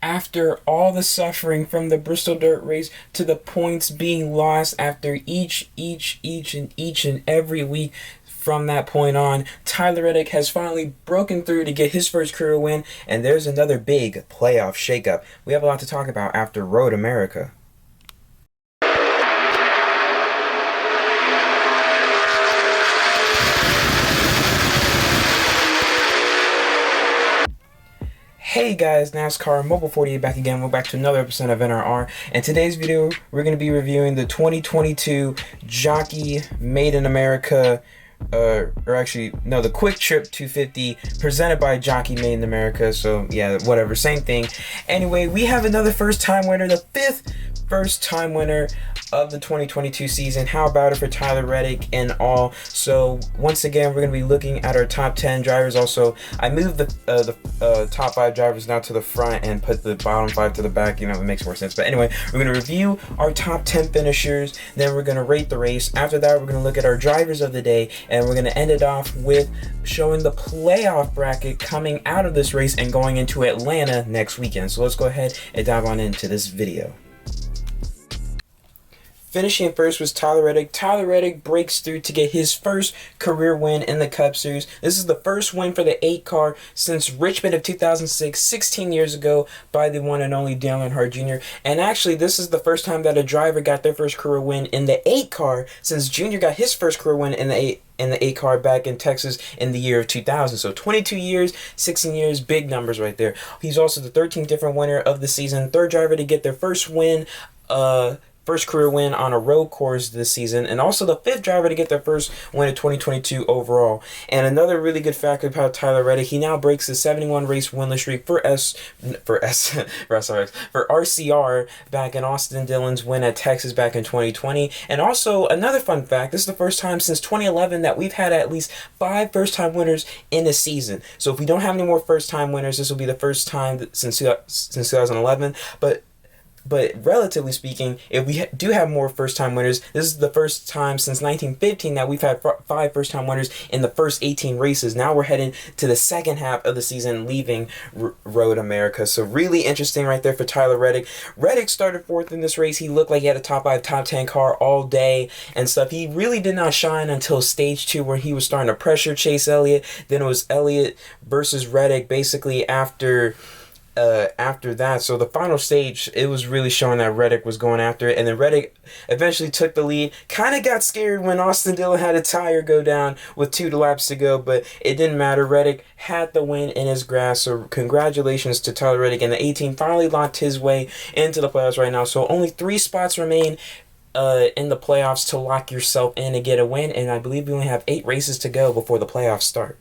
after all the suffering from the Bristol Dirt Race to the points being lost after each and every week. From that point on, Tyler Reddick has finally broken through to get his first career win, and there's another big playoff shakeup. We have a lot to talk about after Road America. Hey guys, NASCAR Mobile 48 back again. We're back to another episode of NRR. And today's video, we're going to be reviewing the 2022 Jockey Made in America, the Kwik Trip 250 presented by Jockey Made in America. So yeah, whatever, same thing. Anyway, we have another first time winner, the fifth first time winner of the 2022 season. How about it for Tyler Reddick and all? So once again, we're going to be looking at our top 10 drivers. Also, I moved the top 5 drivers now to the front and put the bottom 5 to the back. You know, it makes more sense. But anyway, we're going to review our top 10 finishers. Then we're going to rate the race. After that, we're going to look at our drivers of the day, and we're going to end it off with showing the playoff bracket coming out of this race and going into Atlanta next weekend. So let's go ahead and dive on into this video. Finishing first was Tyler Reddick. Tyler Reddick breaks through to get his first career win in the Cup Series. This is the first win for the 8 car since Richmond of 2006, 16 years ago, by the one and only Dale Earnhardt Jr. And actually, this is the first time that a driver got their first career win in the 8 car since Junior got his first career win in the 8 car back in Texas in the year of 2000. So 22 years, 16 years, big numbers right there. He's also the 13th different winner of the season, 3rd driver to get their first win, first career win on a road course this season, and also the 5th driver to get their first win in 2022 overall. And another really good fact about Tyler Reddick, he now breaks the 71 race winless streak for RCR back in Austin Dillon's win at Texas back in 2020. And also another fun fact, this is the first time since 2011 that we've had at least 5 first-time winners in a season. So if we don't have any more first-time winners, this will be the first time since 2011. But relatively speaking, if we do have more first-time winners, this is the first time since 1915 that we've had 5 first-time winners in the first 18 races. Now we're heading to the second half of the season, leaving Road America. So really interesting right there for Tyler Reddick. Reddick started 4th in this race. He looked like he had a top 5, top 10 car all day and stuff. He really did not shine until stage 2, where he was starting to pressure Chase Elliott. Then it was Elliott versus Reddick basically after that. So the final stage, it was really showing that Reddick was going after it, and then Reddick eventually took the lead. Kind of got scared when Austin Dillon had a tire go down with 2 laps to go, but it didn't matter. Reddick had the win in his grasp, so congratulations to Tyler Reddick, and the 18 finally locked his way into the playoffs right now. So only 3 spots remain in the playoffs to lock yourself in and get a win, and I believe we only have 8 races to go before the playoffs start.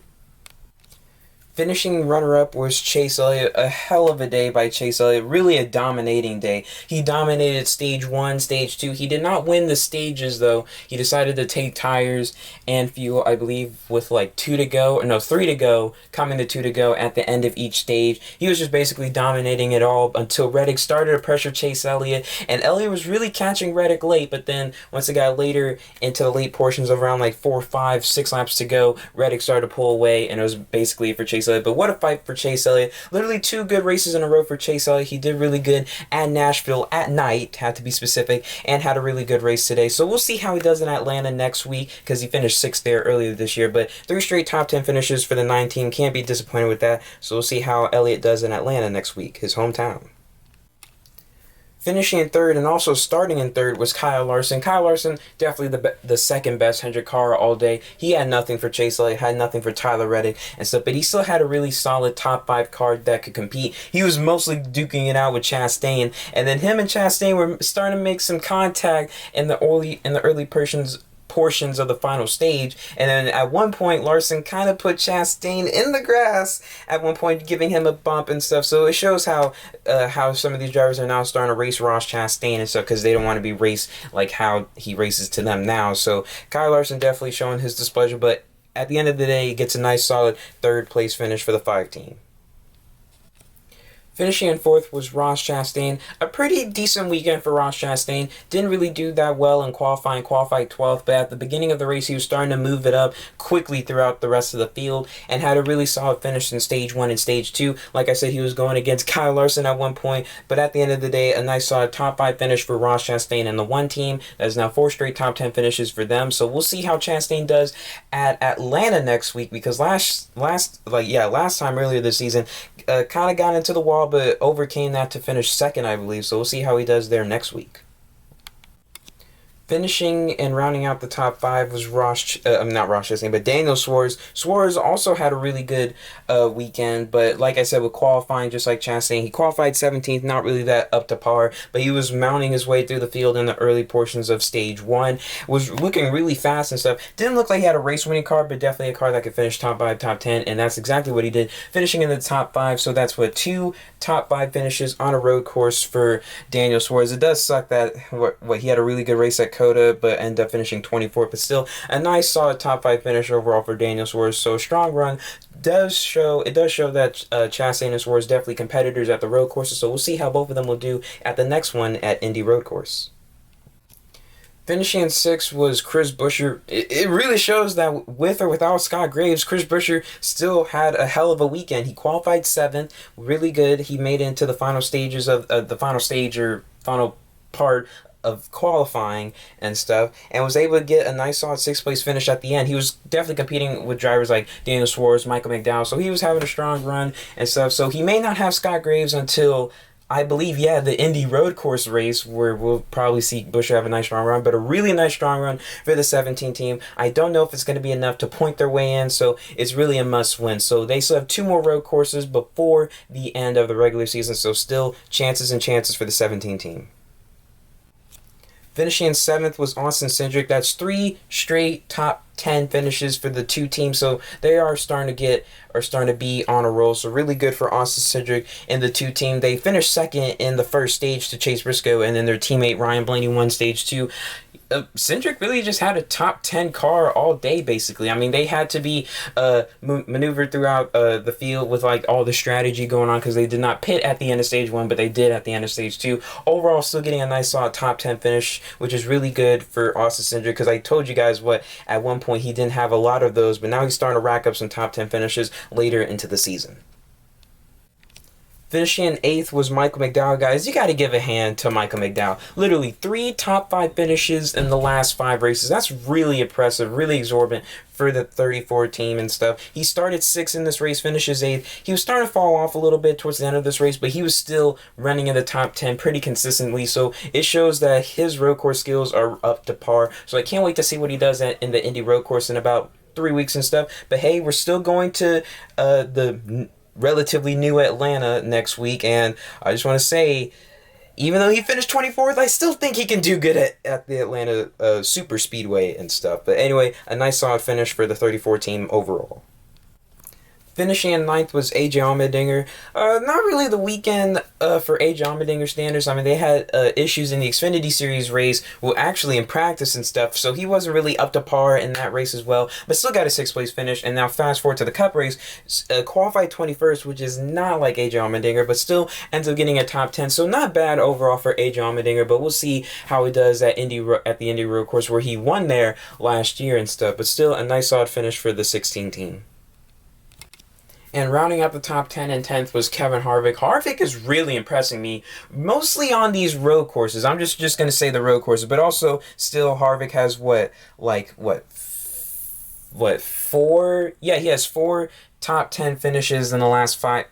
Finishing runner-up was Chase Elliott. A hell of a day by Chase Elliott. Really a dominating day. He dominated stage 1, stage 2. He did not win the stages, though. He decided to take tires and fuel, I believe, with like 3 to go, coming to 2 to go at the end of each stage. He was just basically dominating it all until Reddick started to pressure Chase Elliott. And Elliott was really catching Reddick late, but then once it got later into the late portions of around like 4, 5, 6 laps to go, Reddick started to pull away, and it was basically for Chase Elliott. But what a fight for Chase Elliott. Literally 2 good races in a row for Chase Elliott. He did really good at Nashville at night, had to be specific, and had a really good race today. So we'll see how he does in Atlanta next week, because he finished 6th there earlier this year. But 3 straight top 10 finishes for the 9 team. Can't be disappointed with that. So we'll see how Elliott does in Atlanta next week, his hometown. Finishing in 3rd and also starting in 3rd was Kyle Larson. Kyle Larson, definitely the second best Hendrick car all day. He had nothing for Chase Elliott, had nothing for Tyler Reddick and stuff, but he still had a really solid top 5 car that could compete. He was mostly duking it out with Chastain, and then him and Chastain were starting to make some contact in the early portions of the final stage, and then at one point Larson kind of put Chastain in the grass at one point, giving him a bump and stuff. So it shows how some of these drivers are now starting to race Ross Chastain and stuff, because they don't want to be raced like how he races to them now. So Kyle Larson definitely showing his displeasure, but at the end of the day, he gets a nice solid 3rd place finish for the 5 team. Finishing in fourth was Ross Chastain. A pretty decent weekend for Ross Chastain. Didn't really do that well in qualifying, qualified 12th, but at the beginning of the race, he was starting to move it up quickly throughout the rest of the field and had a really solid finish in stage 1 and stage 2. Like I said, he was going against Kyle Larson at one point, but at the end of the day, a nice solid top 5 finish for Ross Chastain and the one team. That is now 4 straight top 10 finishes for them. So we'll see how Chastain does at Atlanta next week, because last time earlier this season, kind of got into the wall, but overcame that to finish second, I believe. So we'll see how he does there next week. Finishing and rounding out the top 5 was not Ross Chastain, but Daniel Suarez. Suarez also had a really good weekend, but like I said, with qualifying, just like Chastain, he qualified 17th, not really that up to par, but he was mounting his way through the field in the early portions of stage 1, was looking really fast and stuff. Didn't look like he had a race-winning car, but definitely a car that could finish top 5, top 10, and that's exactly what he did, finishing in the top 5, so that's what 2 top 5 finishes on a road course for Daniel Suarez. It does suck that he had a really good race at Coda, but ended up finishing 24th, but still a nice solid top 5 finish overall for Daniel Suarez. So a strong run. It does show that Chastain and Suarez definitely competitors at the road courses, so we'll see how both of them will do at the next one at Indy Road Course. Finishing in 6th was Chris Buescher. It really shows that with or without Scott Graves, Chris Buescher still had a hell of a weekend. He qualified 7th, really good. He made it into the final stages of the final part of qualifying and stuff, and was able to get a nice solid 6th place finish at the end. He was definitely competing with drivers like Daniel Suarez, Michael McDowell, so he was having a strong run and stuff. So he may not have Scott Graves until, I believe, the Indy Road Course race, where we'll probably see Buescher have a nice strong run, but a really nice strong run for the 17 team. I don't know if it's going to be enough to point their way in, so it's really a must win. So they still have 2 more road courses before the end of the regular season, so still chances and chances for the 17 team. Finishing in 7th was Austin Cindric. That's 3 straight top 10 finishes for the 2 teams, so they are starting to be on a roll. So really good for Austin Cindric and the 2 team. They finished second in the first stage to Chase Briscoe, and then their teammate Ryan Blaney won stage 2. Cindric really just had a top 10 car all day, basically. I mean, they had to be maneuvered throughout the field with like all the strategy going on, because they did not pit at the end of stage 1, but they did at the end of stage 2. Overall, still getting a nice solid top 10 finish, which is really good for Austin Cindric, because I told you guys at one point he didn't have a lot of those, but now he's starting to rack up some top 10 finishes later into the season. Finishing in 8th was Michael McDowell. Guys, you got to give a hand to Michael McDowell. Literally 3 top 5 finishes in the last 5 races. That's really impressive, really exorbitant for the 34 team and stuff. He started 6th in this race, finishes 8th. He was starting to fall off a little bit towards the end of this race, but he was still running in the top 10 pretty consistently. So it shows that his road course skills are up to par. So I can't wait to see what he does in the Indy Road Course in about 3 weeks and stuff. But hey, we're still going to the relatively new Atlanta next week, and I just want to say, even though he finished 24th, I still think he can do good at the Atlanta Super Speedway and stuff. But anyway, a nice solid finish for the 34 team overall. Finishing in 9th was AJ Allmendinger. Not really the weekend for AJ Allmendinger standards. I mean, they had issues in the Xfinity Series race, well, actually in practice and stuff, so he wasn't really up to par in that race as well, but still got a 6th place finish. And now fast forward to the Cup race, qualified 21st, which is not like AJ Allmendinger, but still ends up getting a top 10, so not bad overall for AJ Allmendinger, but we'll see how he does at the Indy Road Course, where he won there last year and stuff, but still a nice solid finish for the 16 team. And rounding out the top 10 and 10th was Kevin Harvick. Harvick is really impressing me, mostly on these road courses. I'm just going to say the road courses, but also still Harvick has four? Yeah, he has 4 top 10 finishes in the last 5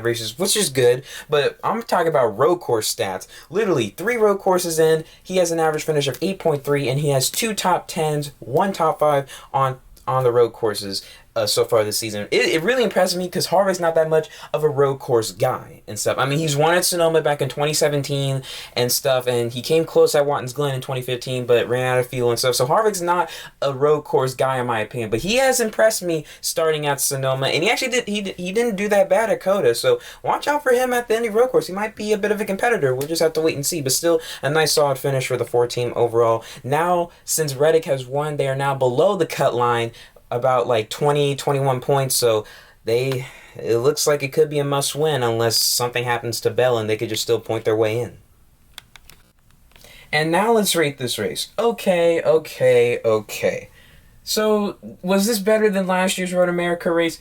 races, which is good, but I'm talking about road course stats. Literally 3 road courses in, he has an average finish of 8.3, and he has 2 top 10s, 1 top 5 on the road courses so far this season. It really impresses me, because Harvick's not that much of a road course guy and stuff. I mean, he's won at Sonoma back in 2017 and stuff, and he came close at Watkins Glen in 2015, but ran out of fuel and stuff. So Harvick's not a road course guy in my opinion, but he has impressed me starting at Sonoma, and he actually he didn't do that bad at Coda. So watch out for him at the Indy Road Course. He might be a bit of a competitor. We'll just have to wait and see, but still a nice solid finish for the 4 team overall. Now, since Reddick has won, they are now below the cut line about like 21 points, so they it looks like it could be a must win unless something happens to Bell and they could just still point their way in. And now let's rate this race. Okay. So, was this better than last year's Road America race?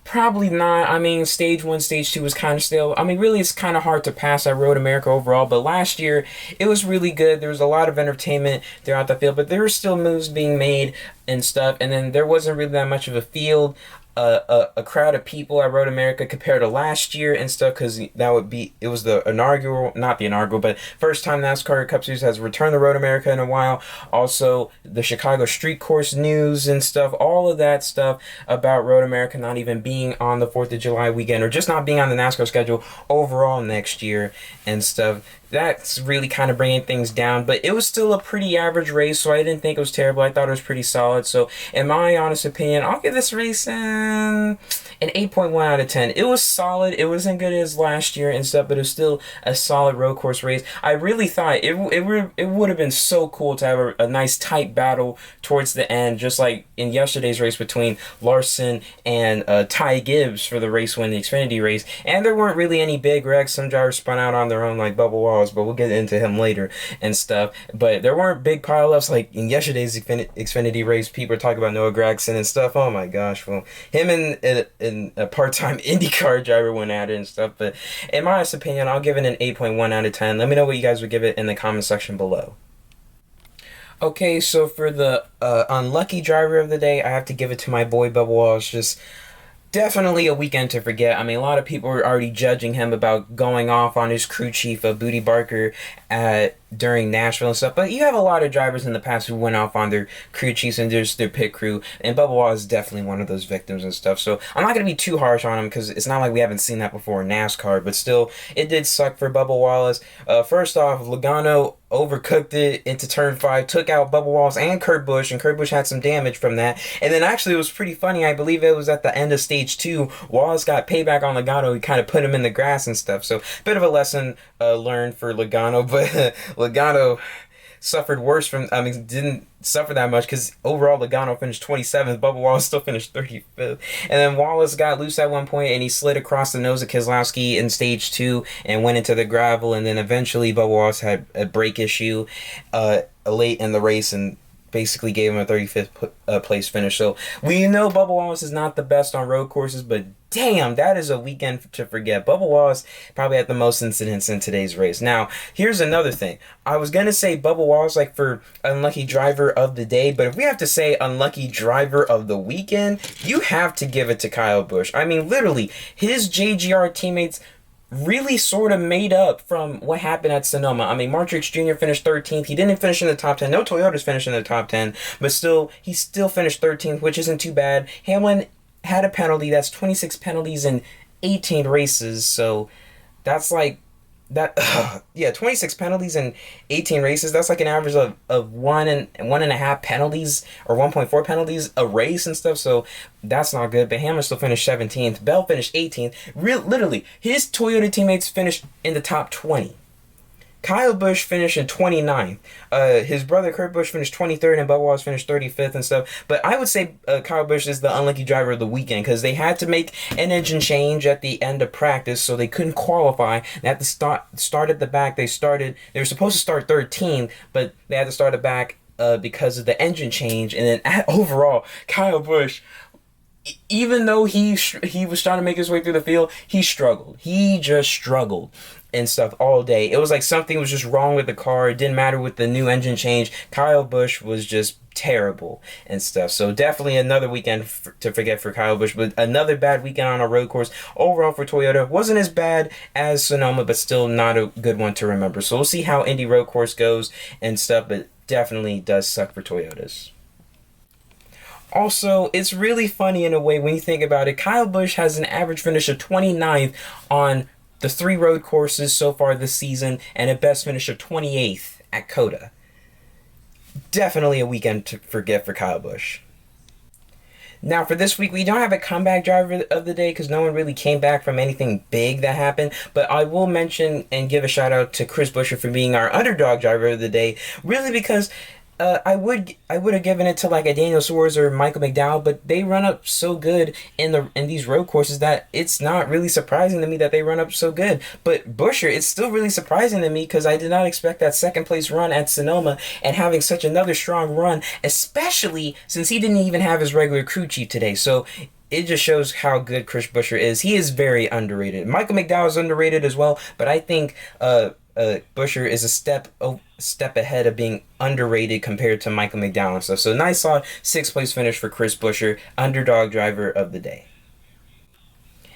Probably not. I mean, stage one, stage two was kind of stale. I mean, really, it's kind of hard to pass that Road America overall. But last year, it was really good. There was a lot of entertainment throughout the field, but there were still moves being made and stuff. And then there wasn't really that much of a field. A crowd of people at Road America compared to last year and stuff, because it was the inaugural, not the inaugural, but first time NASCAR Cup Series has returned to Road America in a while. Also, the Chicago Street Course news and stuff, all of that stuff about Road America not even being on the 4th of July weekend, or just not being on the NASCAR schedule overall next year and stuff. That's really kind of bringing things down, but it was still a pretty average race, so I didn't think it was terrible. I thought it was pretty solid. So, in my honest opinion, I'll give this race an 8.1 out of 10. It was solid. It wasn't good as last year and stuff, but it was still a solid road course race. I really thought it would have been so cool to have a nice tight battle towards the end, just like in yesterday's race between Larson and Ty Gibbs for the race win, the Xfinity race. And there weren't really any big wrecks. Some drivers spun out on their own, like Bubba Wallace, but we'll get into him later and stuff. But there weren't big pileups like in yesterday's Xfinity race. People were talking about Noah Gragson and stuff. Oh my gosh, well, him and a part-time IndyCar driver went at it and stuff. But in my honest opinion, I'll give it an 8.1 out of 10. Let me know what you guys would give it in the comment section below. Okay, so for the unlucky driver of the day, I have to give it to my boy Bubba Wallace. Just definitely a weekend to forget. I mean, a lot of people were already judging him about going off on his crew chief, Booty Barker, during Nashville and stuff. But you have a lot of drivers in the past who went off on their crew chiefs and just their pit crew. And Bubba Wallace is definitely one of those victims and stuff. So I'm not going to be too harsh on him because it's not like we haven't seen that before in NASCAR. But still, it did suck for Bubba Wallace. First off, Logano overcooked it into turn 5, took out Bubba Wallace and Kurt Busch, and Kurt Busch had some damage from that. And then actually it was pretty funny. I believe it was at the end of stage 2. Wallace got payback on Logano. He kind of put him in the grass and stuff. So bit of a lesson learned for Logano, but Logano suffered worse from, didn't suffer that much because overall Logano finished 27th. Bubba Wallace still finished 35th. And then Wallace got loose at one point and he slid across the nose of Keselowski in stage 2 and went into the gravel. And then eventually Bubba Wallace had a brake issue late in the race and basically gave him a 35th place finish. So we know Bubba Wallace is not the best on road courses, but damn, that is a weekend to forget. Bubba Wallace probably had the most incidents in today's race. Now, here's another thing. I was going to say Bubba Wallace like for unlucky driver of the day, but if we have to say unlucky driver of the weekend, you have to give it to Kyle Busch. I mean, literally, his JGR teammates really sort of made up from what happened at Sonoma. I mean, Martrix Jr. finished 13th. He didn't finish in the top 10. No Toyotas finished in the top 10, but still, he still finished 13th, which isn't too bad. Hamlin had a penalty. That's 26 penalties in 18 races, so that's like that. 26 penalties in 18 races. That's like an average of 1.5 penalties or 1.4 penalties a race and stuff. So that's not good. But Hamlin still finished 17th. Bell finished 18th. Literally, his Toyota teammates finished in the top 20. Kyle Busch finished in 29th. His brother Kurt Busch finished 23rd, and Bubba Wallace finished 35th and stuff. But I would say Kyle Busch is the unlucky driver of the weekend because they had to make an engine change at the end of practice, so they couldn't qualify. They had to start at the back. They were supposed to start 13th, but they had to start at the back because of the engine change. And then overall, Kyle Busch, even though he was trying to make his way through the field, he struggled. He just struggled and stuff all day. It was like something was just wrong with the car. It didn't matter with the new engine change. Kyle Busch was just terrible and stuff. So definitely another weekend to forget for Kyle Busch, but another bad weekend on a road course. Overall for Toyota, wasn't as bad as Sonoma, but still not a good one to remember. So we'll see how Indy road course goes and stuff, but definitely does suck for Toyotas. Also, it's really funny in a way when you think about it. Kyle Busch has an average finish of 29th on the 3 road courses so far this season and a best finish of 28th at COTA. Definitely a weekend to forget for Kyle Busch. Now for this week, we don't have a comeback driver of the day because no one really came back from anything big that happened. But I will mention and give a shout out to Chris Buescher for being our underdog driver of the day. Really because I would have given it to like a Daniel Suarez or Michael McDowell, but they run up so good in these road courses that it's not really surprising to me that they run up so good. But Busher, it's still really surprising to me because I did not expect that second place run at Sonoma and having such another strong run, especially since he didn't even have his regular crew chief today. So it just shows how good Chris Busher is. He is very underrated. Michael McDowell is underrated as well, but I think Busher is a step ahead of being underrated compared to Michael McDowell and stuff. So nice solid sixth place finish for Chris Busher, underdog driver of the day.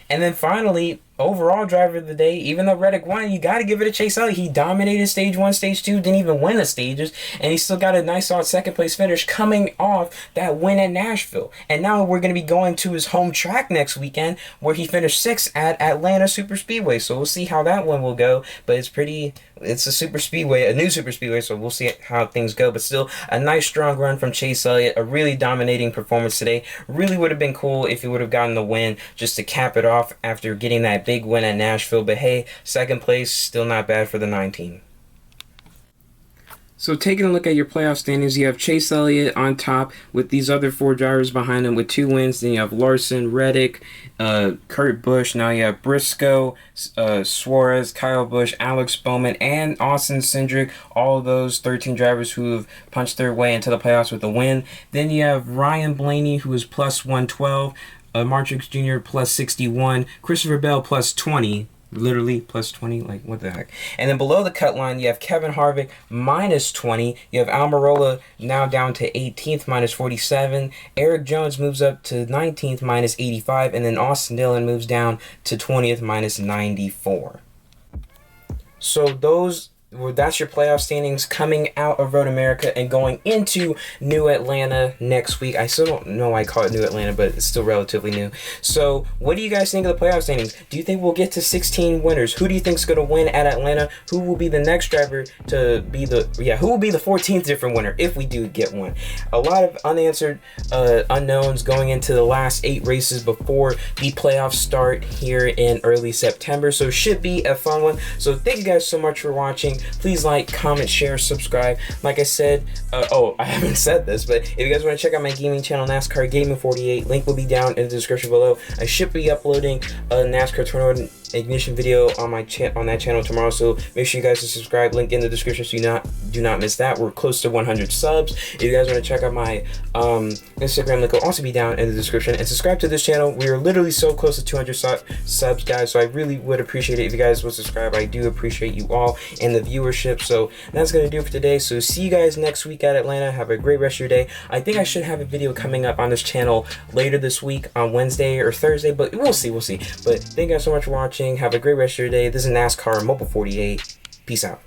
And then finally, overall driver of the day, even though Reddick won, you got to give it a Chase Elliott. He dominated stage one, stage two, didn't even win the stages, and he still got a nice solid second place finish coming off that win at Nashville. And now we're going to be going to his home track next weekend where he finished sixth at Atlanta Super Speedway. So we'll see how that one will go, but it's a super speedway, a new super speedway, so we'll see how things go. But still, a nice strong run from Chase Elliott, a really dominating performance today. Really would have been cool if he would have gotten the win just to cap it off after getting that big win at Nashville. But hey, second place, still not bad for the 19. So taking a look at your playoff standings, you have Chase Elliott on top with these other four drivers behind him with 2 wins. Then you have Larson, Reddick, Kurt Busch. Now you have Briscoe, Suarez, Kyle Busch, Alex Bowman, and Austin Cindric. All of those 13 drivers who have punched their way into the playoffs with a win. Then you have Ryan Blaney, who is plus 112. Martrix Jr. plus 61. Christopher Bell plus 20. Literally plus 20, like what the heck. And then below the cut line, you have Kevin Harvick minus 20. You have Almirola now down to 18th minus 47. Eric Jones moves up to 19th minus 85. And then Austin Dillon moves down to 20th minus 94. So that's your playoff standings coming out of Road America and going into New Atlanta next week. I still don't know why I call it New Atlanta, but it's still relatively new. So what do you guys think of the playoff standings? Do you think we'll get to 16 winners? Who do you think is going to win at Atlanta? Who will be the next driver to be who will be the 14th different winner if we do get one? A lot of unanswered unknowns going into the last 8 races before the playoffs start here in early September. So it should be a fun one. So thank you guys so much for watching. Please like, comment, share, subscribe. Like I said, I haven't said this, but if you guys want to check out my gaming channel, NASCAR Gaming 48, link will be down in the description below. I should be uploading a NASCAR Tornado Ignition video on that channel tomorrow, so make sure you guys subscribe. Link in the description so you do not miss that. We're close to 100 subs. If you guys want to check out my Instagram, link will also be down in the description. And subscribe to this channel. We are literally so close to 200 subs, guys, so I really would appreciate it if you guys would subscribe. I do appreciate you all and the viewership. So that's gonna do it for today. So see you guys next week at Atlanta. Have a great rest of your day. I think I should have a video coming up on this channel later this week on Wednesday or Thursday, but we'll see. But thank you guys so much for watching. Have a great rest of your day. This is NASCAR Mobile 48. Peace out.